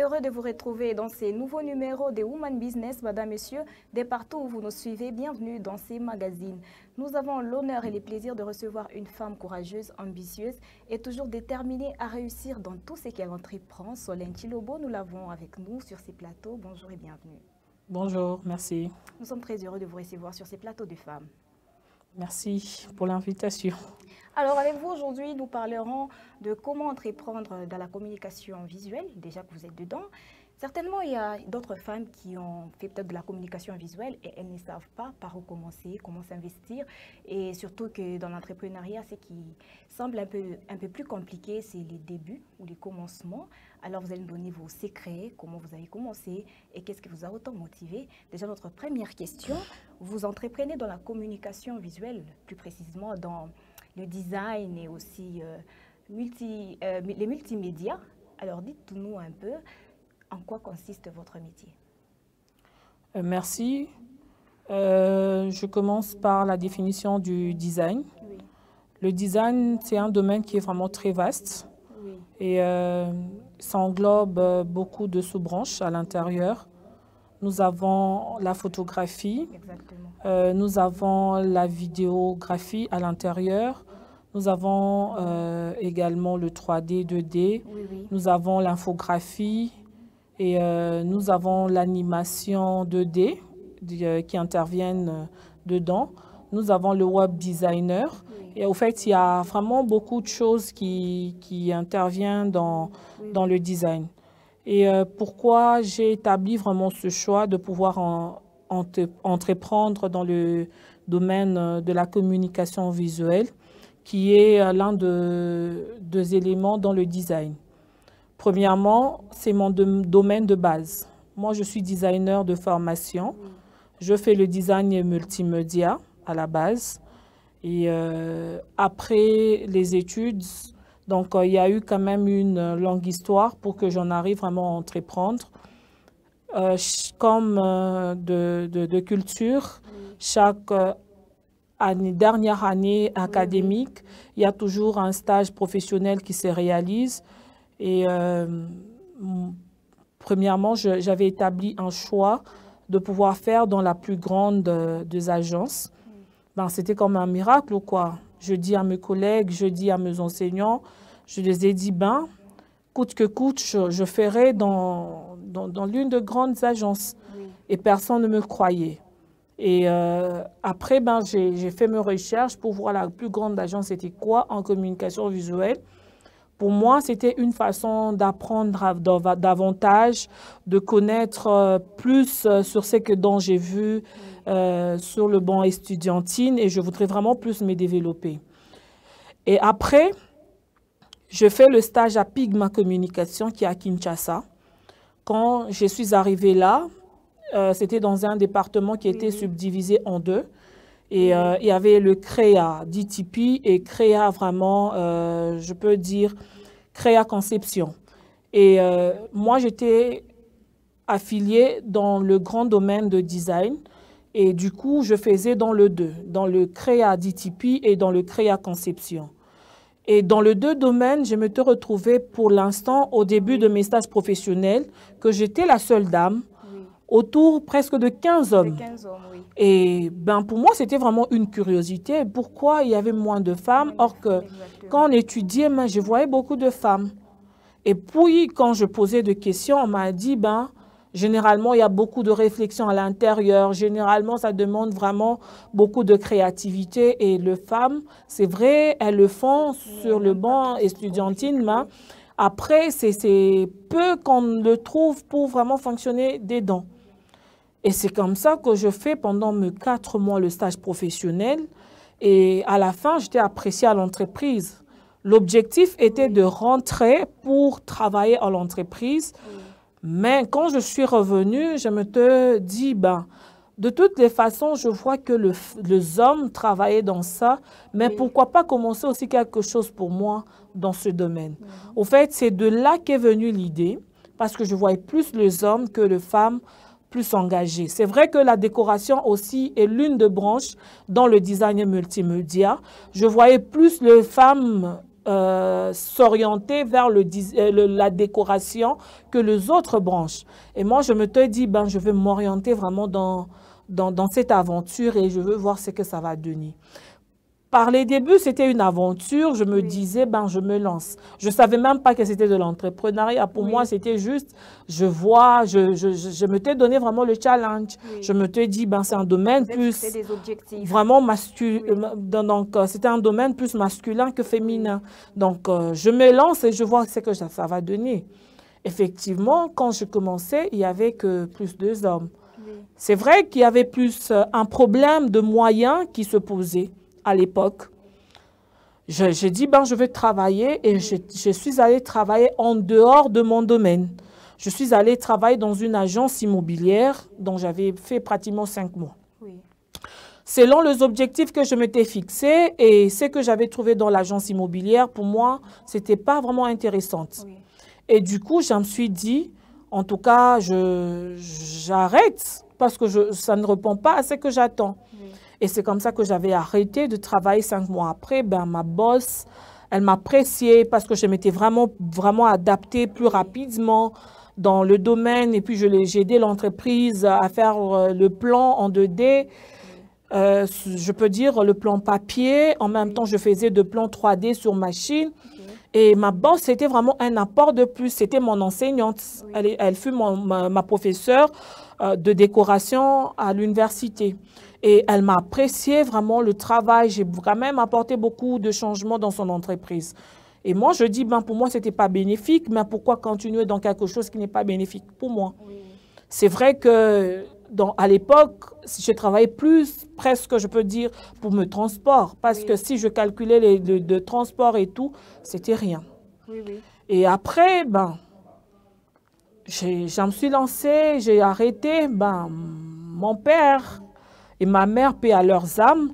heureux de vous retrouver dans ces nouveaux numéros des Woman Business, Madame, Messieurs, des partout où vous nous suivez. Bienvenue dans ces magazines. Nous avons l'honneur et le plaisir de recevoir une femme courageuse, ambitieuse et toujours déterminée à réussir dans tout ce qu'elle entreprend. Solène Chilobo, nous l'avons avec nous sur ces plateaux. Bonjour et bienvenue. Bonjour, merci. Nous sommes très heureux de vous recevoir sur ces plateaux de femmes. Merci pour l'invitation. Alors avec vous aujourd'hui, nous parlerons de comment entreprendre dans la communication visuelle, déjà que vous êtes dedans. Certainement, il y a d'autres femmes qui ont fait peut-être de la communication visuelle et elles ne savent pas par où commencer, comment s'investir. Et surtout que dans l'entrepreneuriat, ce qui semble un peu plus compliqué, c'est les débuts ou les commencements. Alors vous allez nous donner vos secrets, comment vous avez commencé et qu'est-ce qui vous a autant motivé. Déjà, notre première question, vous entreprenez dans la communication visuelle, plus précisément dans le design et aussi les multimédias. Alors dites-nous un peu en quoi consiste votre métier. Merci. Je commence par la définition du design. Oui. Le design, c'est un domaine qui est vraiment très vaste. Oui. Et ça englobe beaucoup de sous-branches à l'intérieur. Nous avons la photographie. Exactement. Nous avons la vidéographie à l'intérieur. Nous avons également le 3D, 2D. Oui, oui. Nous avons l'infographie et nous avons l'animation 2D qui interviennent dedans. Nous avons le web designer. Oui. Et au fait, il y a vraiment beaucoup de choses qui interviennent dans le design. Et pourquoi j'ai établi vraiment ce choix de pouvoir entreprendre dans le domaine de la communication visuelle, qui est l'un des éléments dans le design. Premièrement, c'est mon domaine de base. Moi, je suis designer de formation. Je fais le design multimédia à la base. Et après les études, donc il y a eu quand même une longue histoire pour que j'en arrive vraiment à entreprendre. Comme de culture, chaque dernière année académique, il y a toujours un stage professionnel qui se réalise. Et premièrement, j'avais établi un choix de pouvoir faire dans la plus grande des agences. Ben, c'était comme un miracle ou quoi. Je dis à mes collègues, je dis à mes enseignants, je les ai dit, ben, coûte que coûte, je ferai dans l'une de grandes agences. Oui. Et personne ne me croyait. Et après, ben, j'ai fait mes recherches pour voir la plus grande agence, c'était quoi en communication visuelle. Pour moi, c'était une façon d'apprendre davantage, de connaître plus sur ce dont j'ai vu sur le banc estudiantine et je voudrais vraiment plus me développer. Et après, je fais le stage à Pigma Communication qui est à Kinshasa. Quand je suis arrivée là, c'était dans un département qui était subdivisé en deux. Et il y avait le CREA DTP et CREA vraiment, je peux dire, CREA Conception. Et moi, j'étais affiliée dans le grand domaine de design. Et du coup, je faisais dans le deux, dans le CREA DTP et dans le CREA Conception. Et dans les deux domaines, je me suis retrouvée pour l'instant, au début de mes stages professionnels, que j'étais la seule dame, autour presque de 15 hommes. 15 hommes, oui. Et ben, pour moi, c'était vraiment une curiosité. Pourquoi il y avait moins de femmes? Or que quand on étudiait, ben, je voyais beaucoup de femmes. Et puis, quand je posais des questions, on m'a dit, ben, généralement, il y a beaucoup de réflexion à l'intérieur. Généralement, ça demande vraiment beaucoup de créativité. Et les femmes, c'est vrai, elles le font sur le banc estudiantine, mais après, c'est peu qu'on le trouve pour vraiment fonctionner dedans. Et c'est comme ça que je fais pendant mes 4 mois le stage professionnel. Et à la fin, j'étais appréciée à l'entreprise. L'objectif était de rentrer pour travailler à l'entreprise. Mais quand je suis revenue, je me suis dit, ben, de toutes les façons, je vois que les hommes travaillaient dans ça. Mais pourquoi pas commencer aussi quelque chose pour moi dans ce domaine? Au fait, c'est de là qu'est venue l'idée. Parce que je voyais plus les hommes que les femmes plus engagées. C'est vrai que la décoration aussi est l'une des branches dans le design multimédia. Je voyais plus les femmes s'orienter vers la décoration que les autres branches. Et moi, je me te dis, ben, je veux m'orienter vraiment dans cette aventure et je veux voir ce que ça va donner. Par les débuts, c'était une aventure. Je me disais, ben, je me lance. Je ne savais même pas que c'était de l'entrepreneuriat. Pour moi, c'était juste, je me t'ai donné vraiment le challenge. Je me t'ai dit, ben, c'est un domaine plus vraiment masculin. Donc, c'était un domaine plus masculin que féminin. Donc, je me lance et je vois ce que ça va donner. Effectivement, quand je commençais, il n'y avait que plus 2 hommes. C'est vrai qu'il y avait plus un problème de moyens qui se posait à l'époque. J'ai dit, ben, je vais travailler et je suis allée travailler en dehors de mon domaine. Je suis allée travailler dans une agence immobilière dont j'avais fait pratiquement 5 mois. Selon les objectifs que je m'étais fixés et ce que j'avais trouvé dans l'agence immobilière, pour moi, ce n'était pas vraiment intéressant. Et du coup, je me suis dit, en tout cas, j'arrête parce que ça ne répond pas à ce que j'attends. Et c'est comme ça que j'avais arrêté de travailler 5 mois après. Ben, ma boss, elle m'appréciait parce que je m'étais vraiment adaptée plus rapidement dans le domaine. Et puis, j'ai aidé l'entreprise à faire le plan en 2D. Je peux dire le plan papier. En même temps, je faisais de plans 3D sur machine. Et ma boss, c'était vraiment un apport de plus. C'était mon enseignante. Elle fut ma professeure de décoration à l'université. Et elle m'a apprécié vraiment le travail. J'ai quand même apporté beaucoup de changements dans son entreprise. Et moi, je dis, ben, pour moi, ce n'était pas bénéfique, mais pourquoi continuer dans quelque chose qui n'est pas bénéfique pour moi? C'est vrai que à l'époque, j'ai travaillé plus, presque, je peux dire, pour me transport. Parce que si je calculais le transport et tout, c'était rien. Et après, ben, je me suis lancée, j'ai arrêté. Ben, mon père et ma mère, paix à leurs âmes,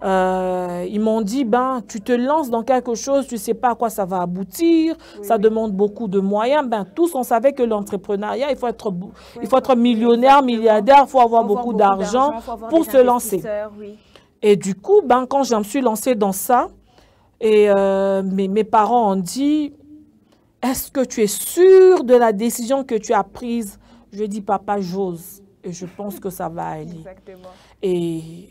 ils m'ont dit, ben, tu te lances dans quelque chose, tu ne sais pas à quoi ça va aboutir, ça demande beaucoup de moyens. Ben, tous, on savait que l'entrepreneuriat, il faut être millionnaire, milliardaire, il faut avoir beaucoup d'argent pour se lancer. Et du coup, ben, quand je me suis lancée dans ça, et mes parents ont dit, est-ce que tu es sûr de la décision que tu as prise? Je dis, papa, j'ose. Et je pense que ça va aller. Exactement. Et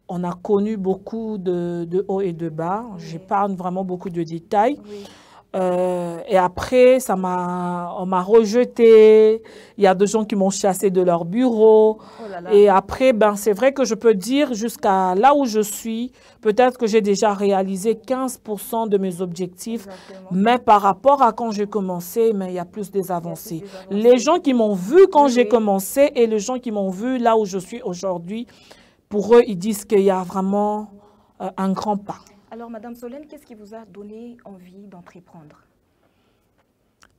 on a connu beaucoup de hauts et de bas. J'épargne vraiment beaucoup de détails. Et après, on m'a rejeté. Il y a des gens qui m'ont chassé de leur bureau. Et après, ben, c'est vrai que je peux dire jusqu'à là où je suis, peut-être que j'ai déjà réalisé 15% de mes objectifs. Mais par rapport à quand j'ai commencé, mais il y a plus des avancées. Les gens qui m'ont vu quand j'ai commencé et les gens qui m'ont vu là où je suis aujourd'hui, pour eux, ils disent qu'il y a vraiment un grand pas. Alors, Madame Solène, qu'est-ce qui vous a donné envie d'entreprendre?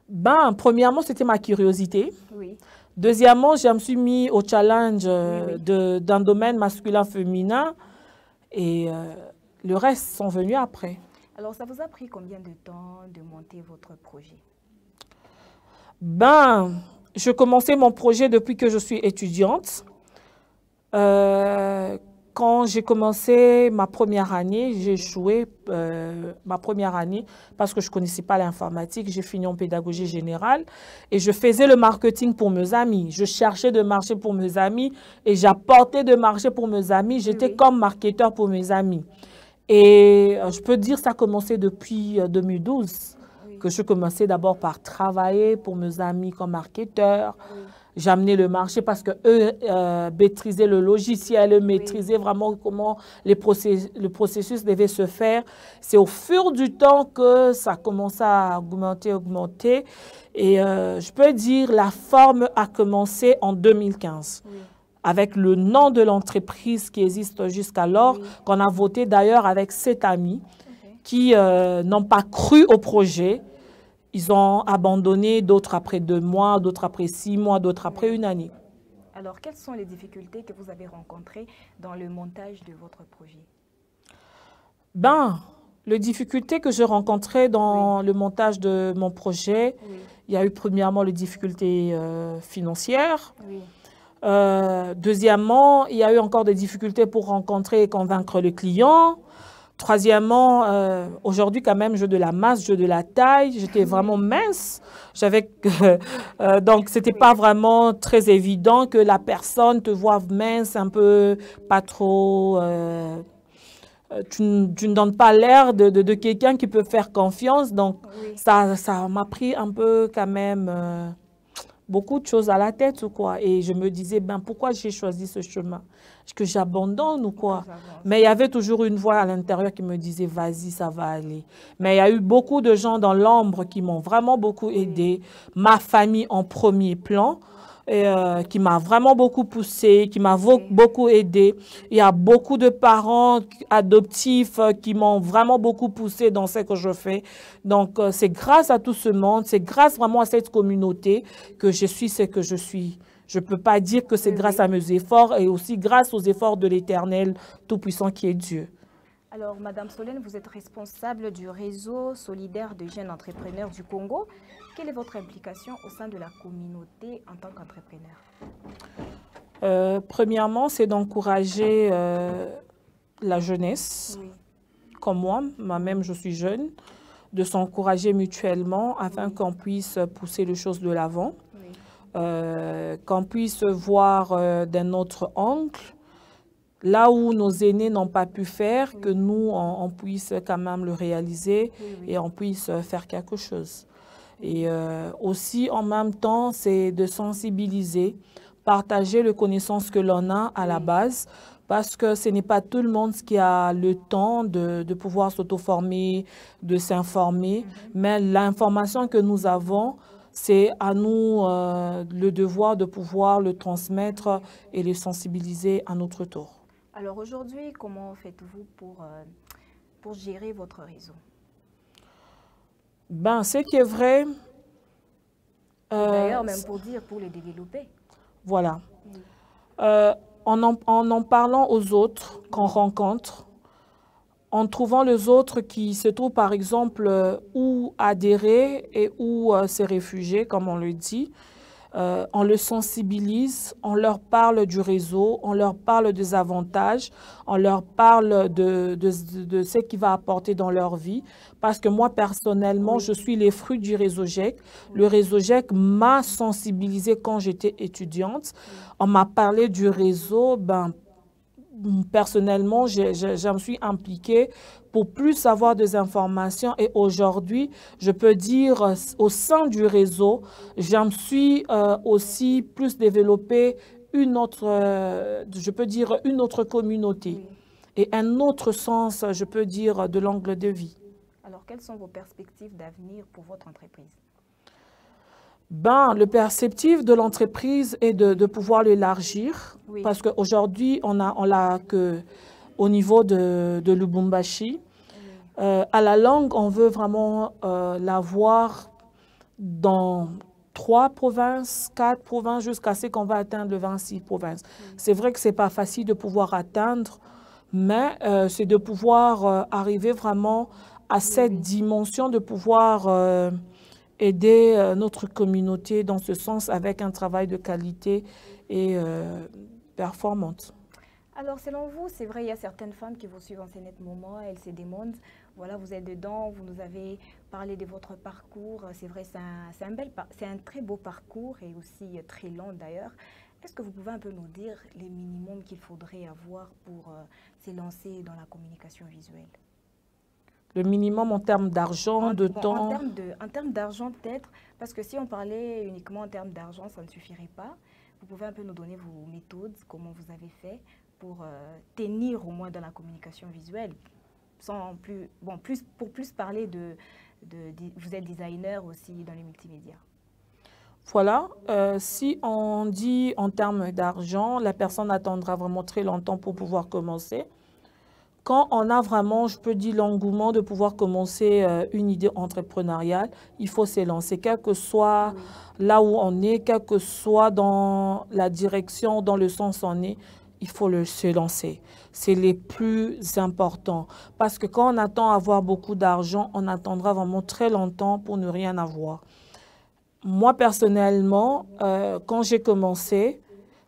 Ben, premièrement, c'était ma curiosité. Deuxièmement, je me suis mis au challenge d'un domaine masculin-féminin et le reste sont venus après. Alors, ça vous a pris combien de temps de monter votre projet? Ben, je commençais mon projet depuis que je suis étudiante. Quand j'ai commencé ma première année, j'ai échoué ma première année parce que je ne connaissais pas l'informatique. J'ai fini en pédagogie générale et je faisais le marketing pour mes amis. Je cherchais de marché pour mes amis et j'apportais de marché pour mes amis. J'étais comme marketeur pour mes amis. Et je peux dire que ça a commencé depuis 2012, que je commençais d'abord par travailler pour mes amis comme marketeur. J'amenais le marché parce qu'eux maîtrisaient le logiciel, eux maîtrisaient vraiment comment le processus devait se faire. C'est au fur du temps que ça commençait à augmenter. Et je peux dire la forme a commencé en 2015. Avec le nom de l'entreprise qui existe jusqu'alors, qu'on a voté d'ailleurs avec 7 amis qui n'ont pas cru au projet. Ils ont abandonné, d'autres après 2 mois, d'autres après 6 mois, d'autres après 1 année. Alors, quelles sont les difficultés que vous avez rencontrées dans le montage de votre projet? Ben, les difficultés que j'ai rencontrées dans le montage de mon projet, il y a eu premièrement les difficultés financières. Deuxièmement, il y a eu encore des difficultés pour rencontrer et convaincre le client. Troisièmement, aujourd'hui quand même, je de la masse, je de la taille, j'étais vraiment mince. Donc, c'était pas vraiment très évident que la personne te voit mince, un peu pas trop. Tu ne donnes pas l'air de quelqu'un qui peut faire confiance. Donc, Oui. ça m'a pris un peu quand même beaucoup de choses à la tête ou quoi. Et je me disais, ben, pourquoi j'ai choisi ce chemin? Est-ce que j'abandonne ou quoi? Mais il y avait toujours une voix à l'intérieur qui me disait, vas-y, ça va aller. Mais il y a eu beaucoup de gens dans l'ombre qui m'ont vraiment beaucoup aidé. Ma famille en premier plan. Et, qui m'a vraiment beaucoup poussé, qui m'a beaucoup aidé. Il y a beaucoup de parents adoptifs qui m'ont vraiment beaucoup poussé dans ce que je fais. Donc, c'est grâce à tout ce monde, c'est grâce vraiment à cette communauté que je suis ce que je suis. Je ne peux pas dire que c'est grâce à mes efforts et aussi grâce aux efforts de l'Éternel Tout-Puissant qui est Dieu. Alors, Madame Solène, vous êtes responsable du réseau solidaire de jeunes entrepreneurs du Congo. Quelle est votre implication au sein de la communauté en tant qu'entrepreneur? Premièrement, c'est d'encourager la jeunesse, comme moi-même je suis jeune, de s'encourager mutuellement afin qu'on puisse pousser les choses de l'avant, qu'on puisse voir d'un autre angle, là où nos aînés n'ont pas pu faire, que nous, on puisse quand même le réaliser et on puisse faire quelque chose. Et aussi, en même temps, c'est de sensibiliser, partager les connaissances que l'on a à la base, parce que ce n'est pas tout le monde qui a le temps de pouvoir s'auto-former, de s'informer, mais l'information que nous avons, c'est à nous le devoir de pouvoir le transmettre et le sensibiliser à notre tour. Alors aujourd'hui, comment faites-vous pour gérer votre réseau? Ben, ce qui est vrai... D'ailleurs, même pour le développer. Voilà. En en parlant aux autres qu'on rencontre, en trouvant les autres qui se trouvent par exemple où adhérer et où se réfugier, comme on le dit, on le sensibilise, on leur parle du réseau, on leur parle des avantages, on leur parle de ce qu'il va apporter dans leur vie. Parce que moi, personnellement, je suis les fruits du réseau GEC. Le réseau GEC m'a sensibilisée quand j'étais étudiante. On m'a parlé du réseau, ben, personnellement, je me suis impliquée pour plus avoir des informations et aujourd'hui, je peux dire au sein du réseau, je me suis aussi plus développée une autre, je peux dire une autre communauté et un autre sens, je peux dire, de l'angle de vie. Alors, quelles sont vos perspectives d'avenir pour votre entreprise? Ben, le perspectif de l'entreprise est de pouvoir l'élargir parce qu'aujourd'hui, on l'a que au niveau de Lubumbashi. À la langue, on veut vraiment l'avoir dans 3 provinces, 4 provinces, jusqu'à ce qu'on va atteindre le 26 provinces. C'est vrai que ce n'est pas facile de pouvoir atteindre, mais c'est de pouvoir arriver vraiment à cette dimension de pouvoir aider notre communauté dans ce sens avec un travail de qualité et performante. Alors, selon vous, c'est vrai, il y a certaines femmes qui vous suivent en ce moment, elles se demandent, voilà, vous êtes dedans, vous nous avez parlé de votre parcours, c'est vrai, c'est un très beau parcours et aussi très long d'ailleurs. Est-ce que vous pouvez un peu nous dire les minimums qu'il faudrait avoir pour se lancer dans la communication visuelle? Le minimum en termes d'argent, de temps? En termes d'argent peut-être, parce que si on parlait uniquement en termes d'argent, ça ne suffirait pas. Vous pouvez un peu nous donner vos méthodes, comment vous avez fait pour tenir au moins dans la communication visuelle, sans plus, bon, pour plus parler vous êtes designer aussi dans les multimédias. Voilà, si on dit en termes d'argent, la personne attendra vraiment très longtemps pour pouvoir commencer. Quand on a vraiment, je peux dire, l'engouement de pouvoir commencer une idée entrepreneuriale, il faut se lancer, quel que soit là où on est, quel que soit dans la direction, dans le sens où on est, il faut se lancer. C'est les plus importants. Parce que quand on attend avoir beaucoup d'argent, on attendra vraiment très longtemps pour ne rien avoir. Moi, personnellement, quand j'ai commencé,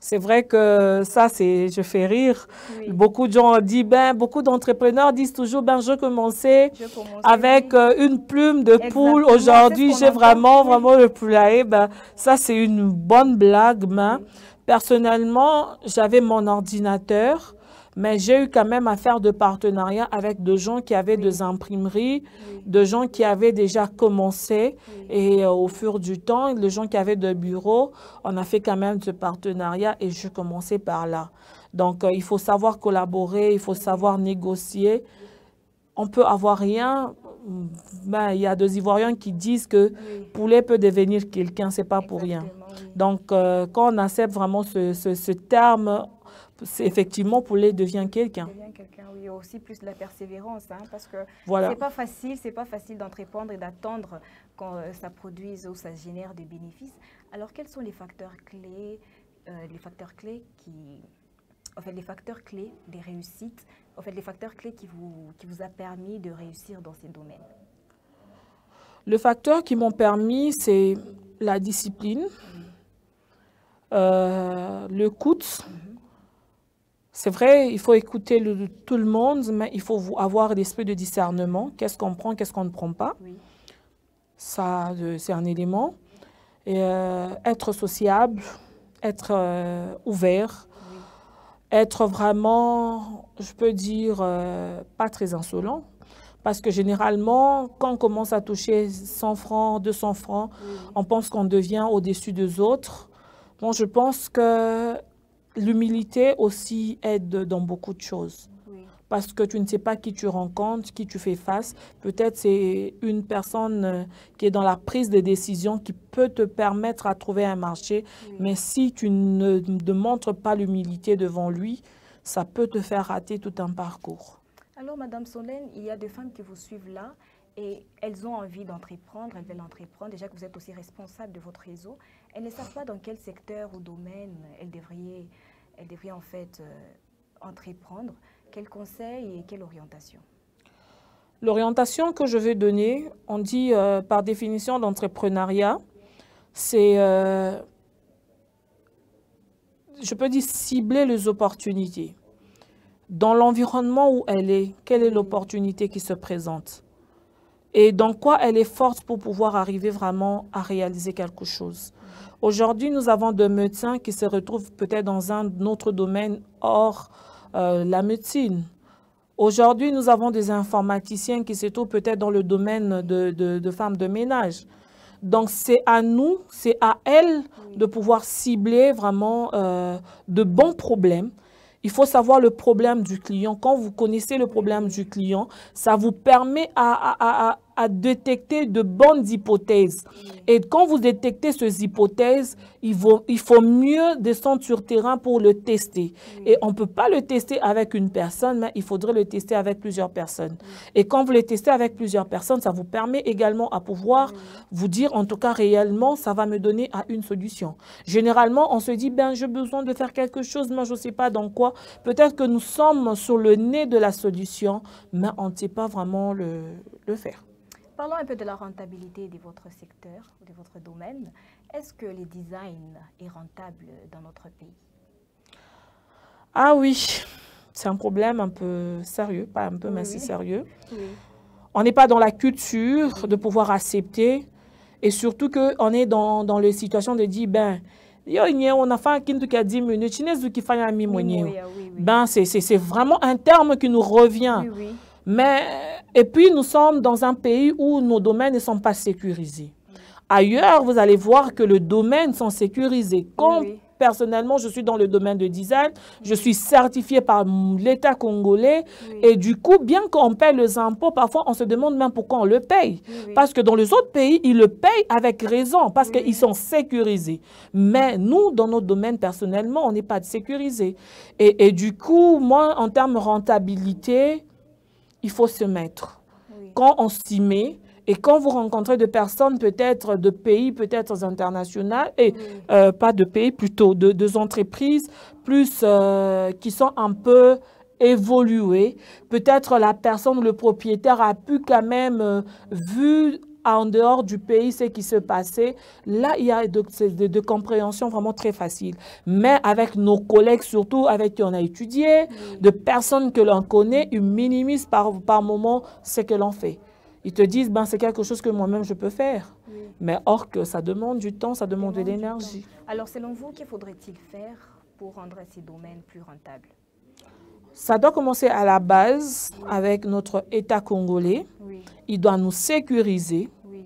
C'est vrai que ça, je fais rire. Oui. Beaucoup de gens disent, beaucoup d'entrepreneurs disent toujours, je commençais avec une plume de poule. Aujourd'hui, j'ai vraiment le poulailler. Ça, c'est une bonne blague. Mais personnellement, j'avais mon ordinateur, mais j'ai eu quand même à faire de partenariats avec des gens qui avaient des imprimeries, de gens qui avaient déjà commencé. Et au fur du temps, les gens qui avaient des bureaux, on a fait quand même ce partenariat et je commençais par là. Donc, il faut savoir collaborer, il faut savoir négocier. On peut avoir rien. Il y a des Ivoiriens qui disent que poulet peut devenir quelqu'un, c'est pas pour rien. Donc, quand on accepte vraiment ce terme, effectivement, poulet devient quelqu'un. Oui, aussi plus de la persévérance, hein, parce que voilà. c'est pas facile d'entreprendre et d'attendre quand ça produise ou ça génère des bénéfices. Alors, quels sont les facteurs clés, les facteurs clés des réussites, les facteurs clés qui vous a permis de réussir dans ces domaines? Le facteur qui m'ont permis, c'est la discipline, le coût. C'est vrai, il faut écouter tout le monde, mais il faut avoir l'esprit de discernement. Qu'est-ce qu'on prend, qu'est-ce qu'on ne prend pas. Ça, c'est un élément. Et, être sociable, être ouvert, être vraiment, je peux dire, pas très insolent. Parce que généralement, quand on commence à toucher 100 francs, 200 francs, on pense qu'on devient au-dessus des autres. Bon, je pense que l'humilité aussi aide dans beaucoup de choses. Parce que tu ne sais pas qui tu rencontres, qui tu fais face. Peut-être c'est une personne qui est dans la prise de décision qui peut te permettre à trouver un marché. Mais si tu ne montres pas l'humilité devant lui, ça peut te faire rater tout un parcours. Alors, Madame Solène, il y a des femmes qui vous suivent là et elles ont envie d'entreprendre, elles veulent entreprendre. Déjà que vous êtes aussi responsable de votre réseau, elles ne savent pas dans quel secteur ou domaine elles devraient en fait entreprendre. Quels conseils et quelle orientation? L'orientation que je vais donner, on dit par définition d'entrepreneuriat, c'est, je peux dire, cibler les opportunités. Dans l'environnement où elle est, quelle est l'opportunité qui se présente? Et dans quoi elle est forte pour pouvoir arriver vraiment à réaliser quelque chose. Aujourd'hui, nous avons des médecins qui se retrouvent peut-être dans un autre domaine hors la médecine. Aujourd'hui, nous avons des informaticiens qui se trouvent peut-être dans le domaine de femmes de ménage. Donc, c'est à nous, c'est à elles de pouvoir cibler vraiment de bons problèmes. Il faut savoir le problème du client. Quand vous connaissez le problème du client, ça vous permet à détecter de bonnes hypothèses. Et quand vous détectez ces hypothèses, il faut mieux descendre sur terrain pour le tester. Et on ne peut pas le tester avec une personne, mais il faudrait le tester avec plusieurs personnes. Et quand vous le testez avec plusieurs personnes, ça vous permet également à pouvoir vous dire, en tout cas réellement, ça va me donner à une solution. Généralement, on se dit, j'ai besoin de faire quelque chose, mais je ne sais pas dans quoi. Peut-être que nous sommes sur le nez de la solution, mais on ne sait pas vraiment le faire. Parlons un peu de la rentabilité de votre secteur, de votre domaine. Est-ce que le design est rentable dans notre pays? Ah oui, c'est un problème un peu sérieux, pas un peu, mais c'est sérieux. On n'est pas dans la culture de pouvoir accepter et surtout qu'on est dans les situations de dire, on a fait un 10 minutes, c'est vraiment un terme qui nous revient. Et puis, nous sommes dans un pays où nos domaines ne sont pas sécurisés. Ailleurs, vous allez voir que les domaines sont sécurisés. Quand, personnellement, je suis dans le domaine de design, je suis certifiée par l'État congolais. Et du coup, bien qu'on paye les impôts, parfois, on se demande même pourquoi on le paye. Parce que dans les autres pays, ils le payent avec raison, parce qu'ils sont sécurisés. Mais nous, dans notre domaine, personnellement, on n'est pas sécurisés. Et du coup, moi, en termes de rentabilité, il faut se mettre. Quand on s'y met, et quand vous rencontrez des personnes peut-être de pays peut-être internationaux, et pas de pays, plutôt de entreprises plus qui sont un peu évoluées, peut-être la personne ou le propriétaire a pu quand même vu en dehors du pays, ce qui se passait, là, il y a de compréhension vraiment très facile. Mais avec nos collègues, surtout avec qui on a étudié, de personnes que l'on connaît, ils minimisent par moment ce que l'on fait. Ils te disent, ben, c'est quelque chose que moi-même je peux faire. Mais or que ça demande du temps, ça demande de l'énergie. Alors, selon vous, qu'il faudrait-il faire pour rendre ces domaines plus rentables? Ça doit commencer à la base avec notre État congolais. Oui. Il doit nous sécuriser. Oui.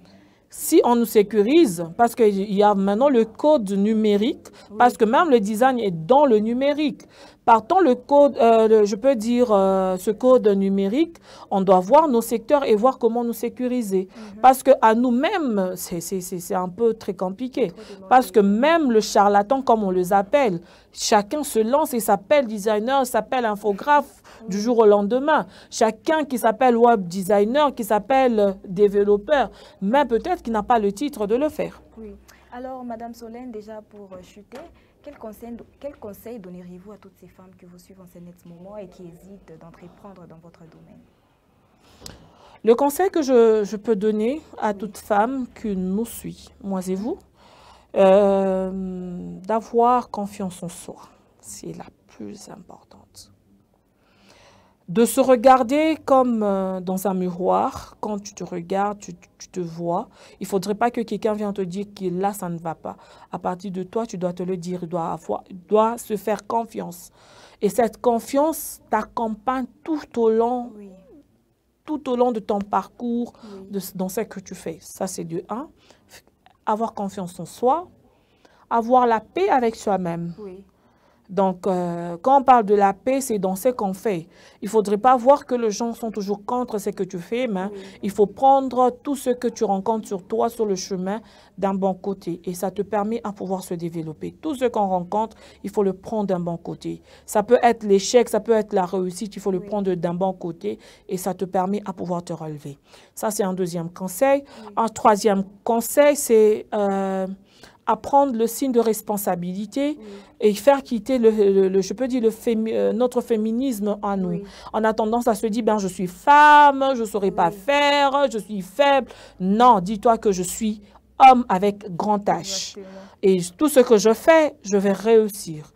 Si on nous sécurise, parce qu'il y a maintenant le code numérique, parce que même le design est dans le numérique. Partant le code, je peux dire ce code numérique, on doit voir nos secteurs et voir comment nous sécuriser. Parce qu'à nous-mêmes, c'est un peu très compliqué. Parce que même le charlatan, comme on les appelle, chacun se lance et s'appelle designer, s'appelle infographe du jour au lendemain. Chacun qui s'appelle web designer, qui s'appelle développeur, mais peut-être qu'il n'a pas le titre de le faire. Oui. Alors, Madame Solène, déjà pour chuter, quel conseil donneriez-vous à toutes ces femmes qui vous suivent en ce moment et qui hésitent d'entreprendre dans votre domaine? Le conseil que je peux donner à toute femme qui nous suit, moi et vous, d'avoir confiance en soi, c'est la plus importante. De se regarder comme dans un miroir, quand tu te regardes, tu te vois. Il ne faudrait pas que quelqu'un vienne te dire que là, ça ne va pas. À partir de toi, tu dois te le dire, il doit se faire confiance. Et cette confiance t'accompagne tout au long de ton parcours, dans ce que tu fais. Ça, c'est de 1. Avoir confiance en soi, avoir la paix avec soi-même. Oui. Donc, quand on parle de la paix, c'est dans ce qu'on fait. Il ne faudrait pas voir que les gens sont toujours contre ce que tu fais, mais il faut prendre tout ce que tu rencontres sur toi, sur le chemin, d'un bon côté. Et ça te permet à pouvoir se développer. Tout ce qu'on rencontre, il faut le prendre d'un bon côté. Ça peut être l'échec, ça peut être la réussite, il faut le prendre d'un bon côté et ça te permet à pouvoir te relever. Ça, c'est un deuxième conseil. Un troisième conseil, c'est apprendre le signe de responsabilité et faire quitter je peux dire, notre féminisme en nous. On a tendance à se dire, ben, je suis femme, je ne saurais pas faire, je suis faible. Non, dis-toi que je suis homme avec grand H. Et tout ce que je fais, je vais réussir.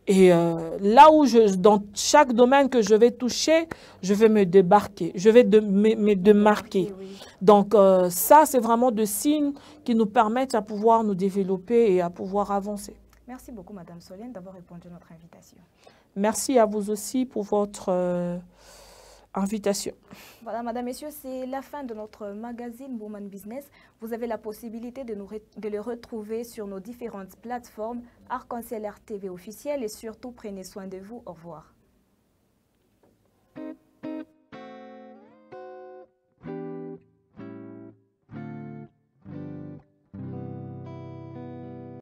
Et là où dans chaque domaine que je vais toucher, je vais me démarquer. Je vais me démarquer. Donc ça, c'est vraiment des signes qui nous permettent à pouvoir nous développer et à pouvoir avancer. Merci beaucoup, Madame Solène, d'avoir répondu à notre invitation. Merci à vous aussi pour votre invitation. Voilà, Madame, Messieurs, c'est la fin de notre magazine Woman Business. Vous avez la possibilité de le retrouver sur nos différentes plateformes, Arc-en-Ciel RTV officiel et surtout, prenez soin de vous. Au revoir.